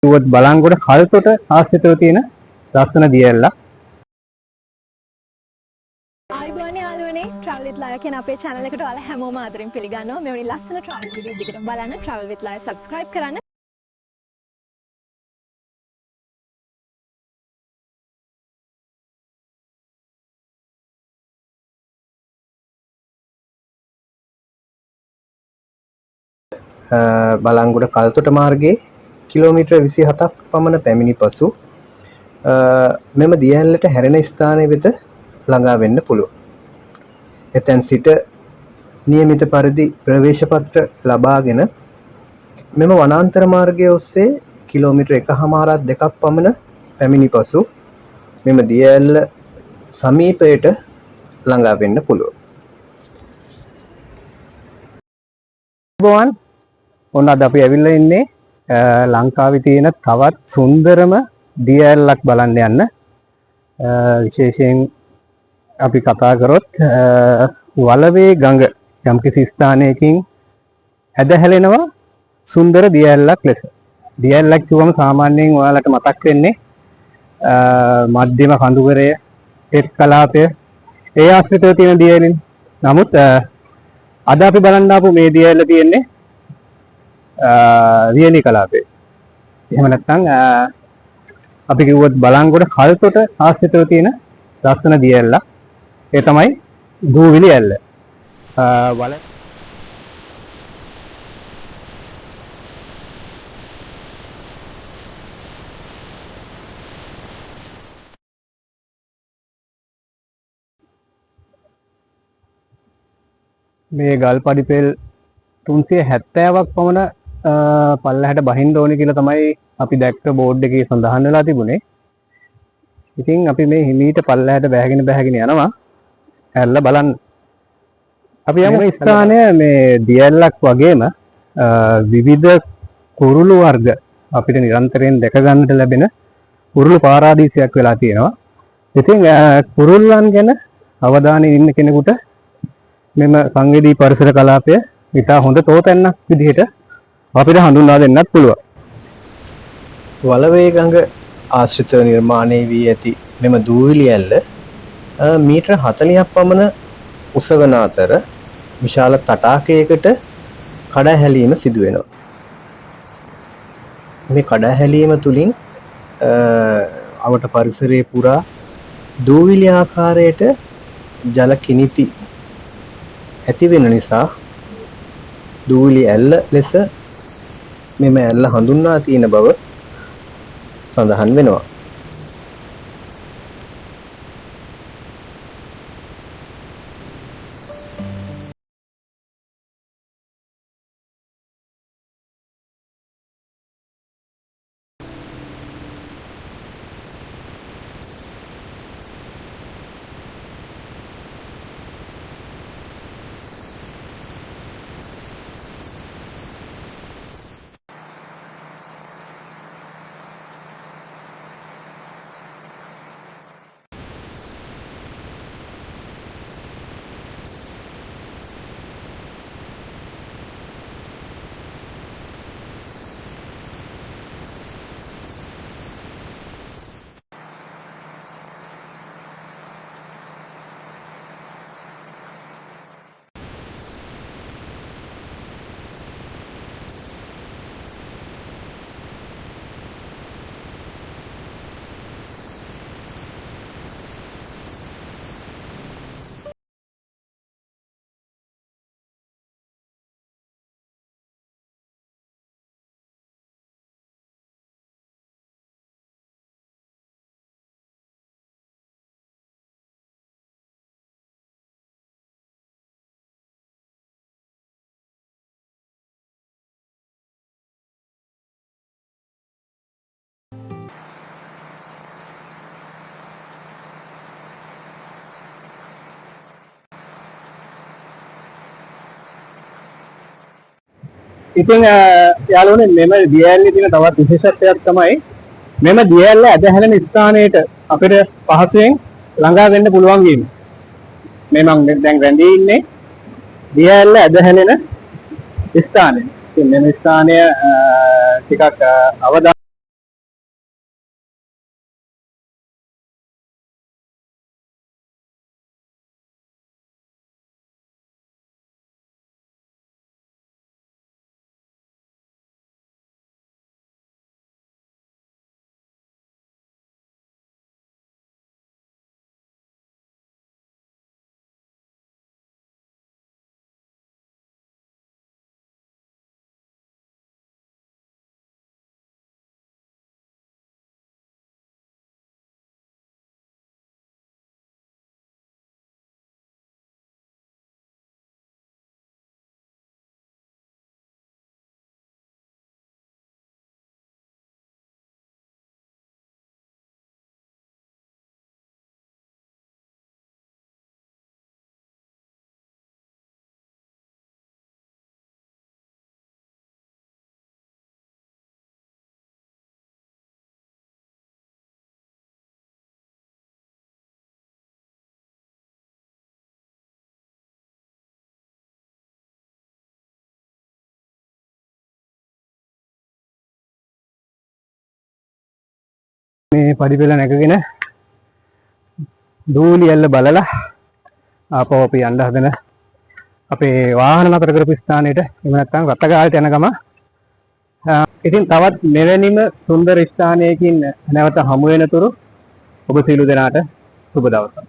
කිව්වොත් බලංගොඩ කල්තොට ආශ්‍රිතව තියෙන ලස්සන දියැලක්. ආයුබෝවන් යාළුවනේ travel with Laya කියන අපේ channel එකට ඔයාලා හැමෝම ආදරෙන් පිළිගන්නවා. මෙවැනි ලස්සන travel video දිගටම බලන්න travel with Laya subscribe කරන්න. බලංගොඩ කල්තොට මාර්ගයේ කිලෝමීටර් 27ක් පමණ පැමිණි පසු මෙම දියැලට හැරෙන ස්ථානය වෙත ළඟා වෙන්න පුළුවන්. එතෙන් සිට නියමිත පරිදි ප්‍රවේශ පත්‍ර ලබාගෙන මෙම වනාන්තර මාර්ගය ඔස්සේ කිලෝමීටර් 1.5 2ක් පමණ පැමිණි පසු මෙම දියැල සමීපයට ළඟා වෙන්න පුළුවන්. බෝවන් ඔන්න අද අපි ඇවිල්ලා ඉන්නේ ලංකාවේ තියෙන තවත් සුන්දරම දියැලක් බලන්න යන්න. විශේෂයෙන් අපි කතා කරොත් වලවේ ගඟ යම්කිසි ස්ථානයකින් ඇදහැලෙනවා සුන්දර දියැලක් ලෙස. දියැලක් කියවම සාමාන්‍යයෙන් ඔයාලට මතක් වෙන්නේ මධ්‍යම කඳුකරය, පෙත් කලාපය ඒ ආශ්‍රිතව තියෙන දියැලින්. නමුත් අද අපි බලන්න ආපු මේ දියැල තියෙන්නේ වියලි කලාපේ. එහෙම නැත්නම් අපි කිව්වොත් බලංගොඩ කල්තොට ආශ්‍රිතව තියෙන ලස්සන දියැලක්. ඒ තමයි දූවිලි ඇල්ල. මේ ගල් පඩිපෙල් 370ක් පමණ පල්ලහැට බහින්න ඕනේ කියලා තමයි අපි දැක්ක බෝඩ් එකේ සඳහන් වෙලා තිබුණේ. ඉතින් අපි මේ හිමීට පල්ලහැට බැහැගෙන යනවා ඇල්ල බලන්න. අපි යමු ස්ථානය මේ දියැලක් වගේම විවිධ කුරුළු වර්ග අපිට නිරන්තරයෙන් දැක ගන්නට ලැබෙන කුරුළු පාරාදීසයක් වෙලා තියෙනවා. ඉතින් කුරුල්ලන් ගැන අවධානයෙන් ඉන්න කෙනෙකුට මෙම සංවේදී පරිසර කලාපය ඉතා හොඳ තෝතැන්නක් විදිහට අපිට හඳුන්වා දෙන්නත් පුළුවන්. වලවේ ගඟ ආශ්‍රිතව නිර්මාණය වී ඇති මෙම දූවිලි ඇල්ල මීටර 40ක් පමණ උස වන අතර විශාල තටාකයකට කඩහැලීම සිදු වෙනවා. මේ කඩහැලීම තුලින් අවට පරිසරයේ පුරා දූවිලි ආකාරයට ජල කිනිති ඇති වෙන නිසා දූවිලි ඇල්ල ලෙස මෙම ඇල්ල හඳුන්වා තියෙන බව සඳහන් වෙනවා. ඉතින් යාළුවනේ මෙම දියැලේ තියෙන තවත් විශේෂත්වයක් තමයි මෙම දියැල ඇදහැලෙන ස්ථානයට අපිට පහසුවෙන් ළඟා වෙන්න පුළුවන් වීම. මේ මම දැන් රැඳී ඉන්නේ දියැල ඇදහැලෙන ස්ථානයේ. ඉතින් මෙම ස්ථානය ටිකක් අවදානම් මේ පඩිපෙළ නැගගෙන දූලි ඇල්ල බලලා ආපහු අපි යන්න හදන අපේ වාහන නතර කරපු ස්ථානෙට එහෙම නැත්නම් රත්ගාලට යන ගම. ඉතින් තවත් මෙවැනිම සුන්දර ස්ථානයකින් නැවත හමු වෙනතුරු ඔබ සියලු දෙනාට සුබ දවසක්.